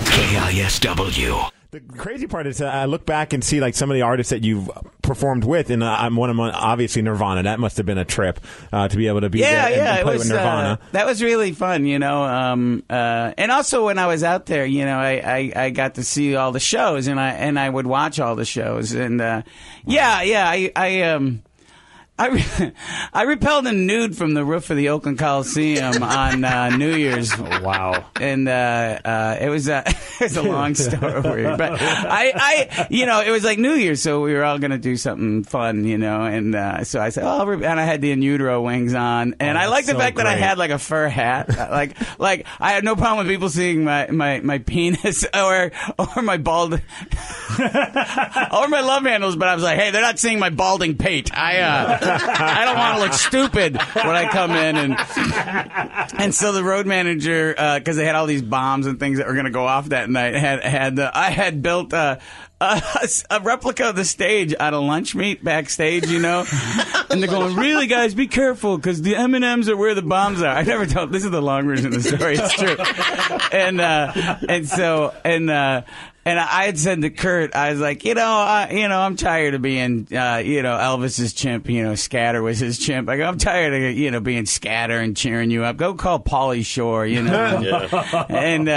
KISW. The crazy part is I look back and see like some of the artists that you've performed with, and I'm one of them, obviously Nirvana. That must have been a trip to be able to be there and play with Nirvana. That was really fun, you know. And also when I was out there, you know, I got to see all the shows, and I would watch all the shows, and I repelled a nude from the roof of the Oakland Coliseum on New Year's. Wow! And it was a long story, but it was like New Year's, so we were all going to do something fun, you know. And so I said, and I had the in utero wings on, and I like the fact that I had like a fur hat, like I had no problem with people seeing my penis or my bald or my love handles, but I was like, hey, they're not seeing my balding pate. I don't want to look stupid when I come in, and so the road manager, because they had all these bombs and things that were going to go off that night, I had built a replica of the stage out of lunch meat backstage, you know, and they're going, really, guys, be careful because the M&Ms are where the bombs are. I never told. This is the long version of the story. It's true, and I had said to Kurt, I was like, I'm tired of being, Elvis's chimp. You know, Scatter was his chimp. I go, I'm tired of, being Scatter and cheering you up. Go call Pauly Shore, you know. And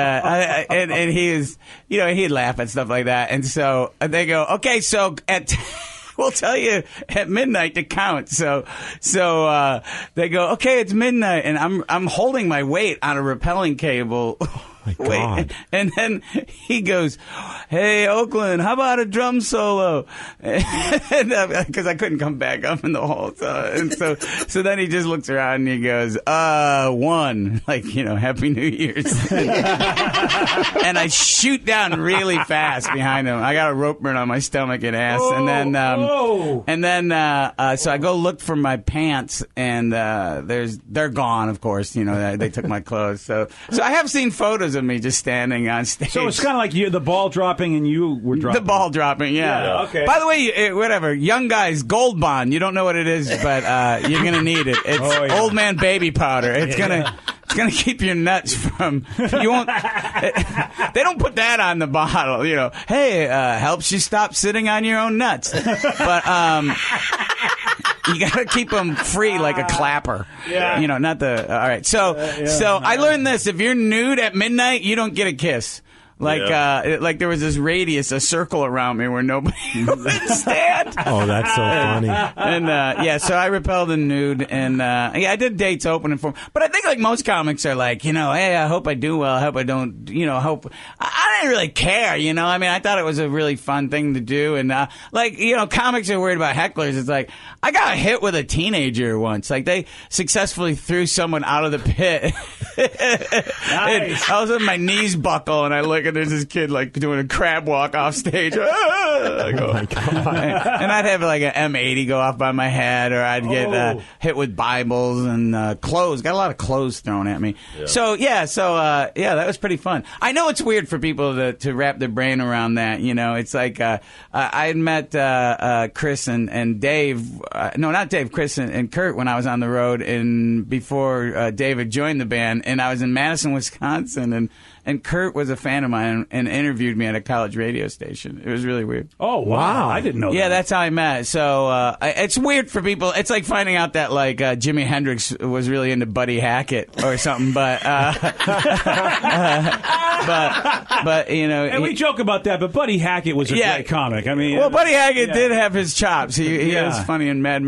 he was, he'd laugh at stuff like that. And so they go, okay, so we'll tell you at midnight to count. So they go, okay, it's midnight, and I'm holding my weight on a rappelling cable. My God. And then he goes, hey, Oakland, how about a drum solo? Because I couldn't come back up in the hole. So then he just looks around and he goes, one. Like, Happy New Year's. And I shoot down really fast behind him. I got a rope burn on my stomach and ass. So I go look for my pants, and they're gone, of course. They took my clothes. So I have seen photos of me just standing on stage. So it's kind of like the ball dropping and you were dropping. The ball dropping, yeah. Okay. By the way, whatever, young guys, Gold Bond. You don't know what it is, but you're gonna need it. It's old man baby powder. It's gonna keep your nuts from. You won't. They don't put that on the bottle. Hey, helps you stop sitting on your own nuts. But you gotta keep them free like a clapper. Yeah. Not the. All right. So I learned this: if you're nude at midnight, you don't get a kiss. Like there was this radius, a circle around me where nobody would stand. Oh, that's so funny. And so I repelled the nude, and I did dates opening for him. But I think like most comics are like, hey, I hope I do well. I hope I don't, hope. I didn't really care, I mean, I thought it was a really fun thing to do, and comics are worried about hecklers. It's like I got hit with a teenager once. Like they successfully threw someone out of the pit. Nice. All of a sudden my knees buckle, and I look, and there's this kid like doing a crab walk off stage. I go, oh my God. And I'd have like an M80 go off by my head, or I'd get hit with Bibles and clothes. Got a lot of clothes thrown at me. Yeah. So that was pretty fun. I know it's weird for people to wrap their brain around that. It's like I had met Chris and Dave. No, not Dave. Chris and Kurt when I was on the road, and before David joined the band, and I was in Madison, Wisconsin, and Kurt was a fan of mine and interviewed me at a college radio station. It was really weird. Oh, wow. I didn't know that. Yeah, that's how I met. So it's weird for people. It's like finding out that like Jimi Hendrix was really into Buddy Hackett or something. But And we joke about that, but Buddy Hackett was a great comic. I mean, Buddy Hackett did have his chops. He was funny in Mad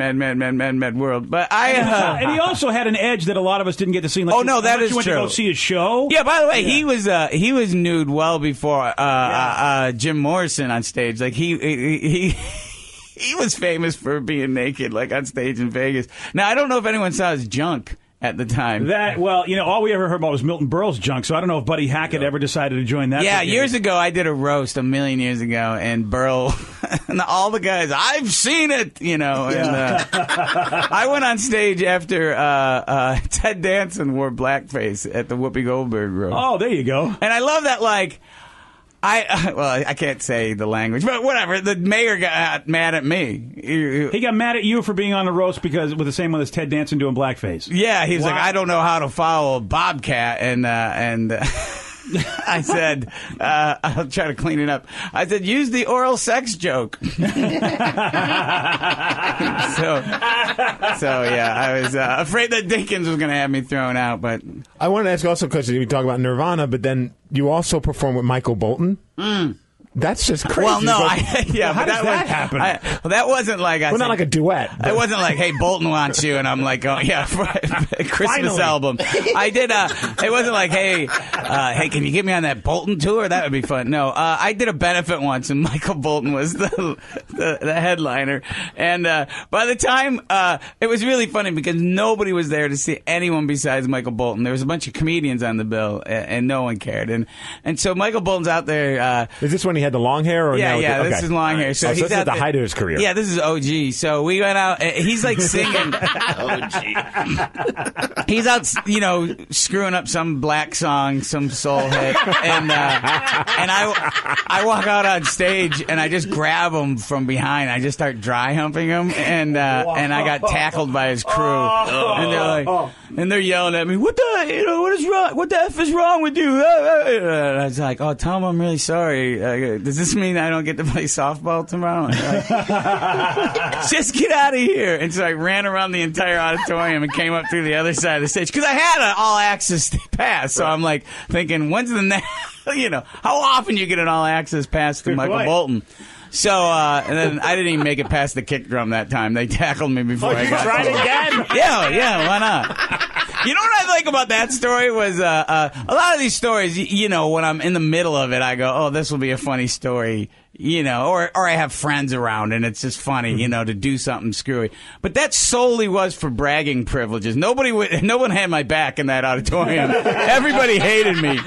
World. But and he also had an edge that a lot of us didn't get to see. Like, that is you went true. To go see his show. Yeah. By the way, he was nude well before Jim Morrison on stage. Like he was famous for being naked, like on stage in Vegas. Now I don't know if anyone saw his junk at the time. All we ever heard about was Milton Berle's junk, so I don't know if Buddy Hackett ever decided to join that. Yeah, years ago, I did a roast a million years ago, and Berle, and all the guys, I've seen it, and I went on stage after Ted Danson wore blackface at the Whoopi Goldberg roast. Oh, there you go. And I love that, like, I can't say the language, but whatever. The mayor got mad at me. He got mad at you for being on the roast because with the same one as Ted Danson doing blackface. Yeah, he was like, I don't know how to follow a Bobcat, and I said, I'll try to clean it up. I said, use the oral sex joke. So yeah, I was afraid that Dickens was going to have me thrown out. But I wanted to ask also, because we talk about Nirvana, but then you also perform with Michael Bolton. That's just crazy. Well, no, but how does that happen? That wasn't like not like a duet. It wasn't like, hey, Bolton wants you, and I'm like, oh yeah, Christmas album. I did. It wasn't like, hey, can you get me on that Bolton tour? That would be fun. No, I did a benefit once, and Michael Bolton was the headliner. And by the time, it was really funny because nobody was there to see anyone besides Michael Bolton. There was a bunch of comedians on the bill, and no one cared. And so Michael Bolton's out there. Is this when he had the long hair? Or yeah, this is long hair. So he's this is at the height of his career. Yeah, this is OG. So we went out. He's like singing. OG. He's out, screwing up some black song, some soul hit, and I walk out on stage and I just grab him from behind. I just start dry humping him, and I got tackled by his crew, and they're like, and they're yelling at me, what is wrong? What the F is wrong with you? And I was like, oh, Tom, I'm really sorry. Does this mean I don't get to play softball tomorrow? Like, just get out of here. And so I ran around the entire auditorium and came up through the other side of the stage because I had an all-access pass. So I'm like thinking, when's the next, how often you get an all-access pass to Michael Bolton? So, and then I didn't even make it past the kick drum that time. They tackled me before I got tried again? Yeah, why not? You know what I like about that story was a lot of these stories, when I'm in the middle of it, I go, oh, this will be a funny story. Or I have friends around and it's just funny, to do something screwy. But that solely was for bragging privileges. No one had my back in that auditorium. Everybody hated me.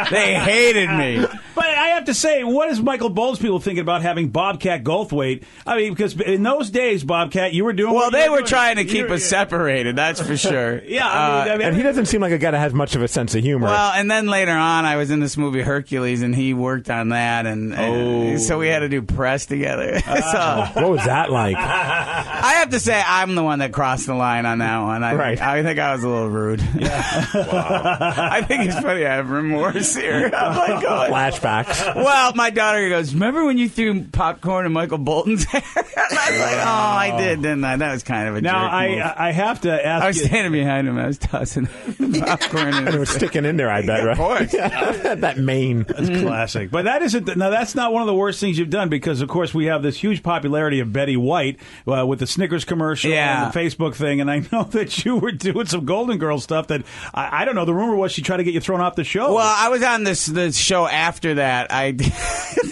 They hated me. But I have to say, what is Michael Bolton's people thinking about having Bobcat Goldthwait? I mean, because in those days, Bobcat, you were doing. Well, they were trying to keep us separated. That's for sure. Yeah, I mean, and he doesn't seem like a guy that has much of a sense of humor. Well, and then later on, I was in this movie Hercules, and he worked on that, and so we had to do press together. What was that like? I have to say, I'm the one that crossed the line on that one. I think I was a little rude. Yeah. Wow. I think it's funny. I have remorse here. I'm like, flashbacks. Well, my daughter goes, remember when you threw popcorn in Michael Bolton's hair? And I was like, oh, I did, didn't I? That was kind of a jerk move. I have to ask. I was standing behind him. I was tossing popcorn. And it was sticking in there, I bet, right? Of course. That mane. That's classic. But that's not one of the worst things you've done because, of course, we have this huge popularity of Betty White with the Snickers commercial and the Facebook thing. And I know that you were doing some Golden Girls stuff that, I don't know, the rumor was she tried to get you thrown off the show. Well, I was on this show after that. I did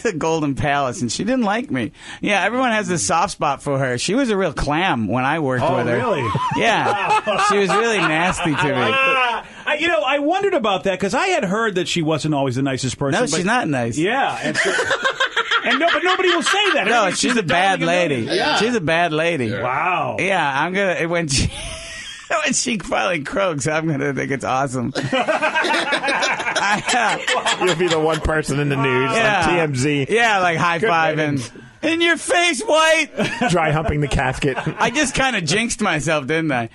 the Golden Palace, and she didn't like me. Yeah, everyone has this soft spot for her. She was a real clam when I worked with her. Oh, really? Yeah. She was really nasty to me. I wondered about that because I had heard that she wasn't always the nicest person. No, she's not nice. Yeah. But nobody will say that. No, she's a bad lady. Yeah. She's a bad lady. Wow. Yeah, I'm going to, when she finally croaks, I'm going to think it's awesome. You'll be the one person in the news on TMZ. Yeah, like high-fiving. In your face, White! Dry humping the casket. I just kind of jinxed myself, didn't I?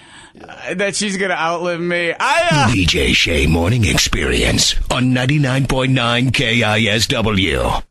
That she's going to outlive me. DJ Shea Morning Experience on 99.9 KISW.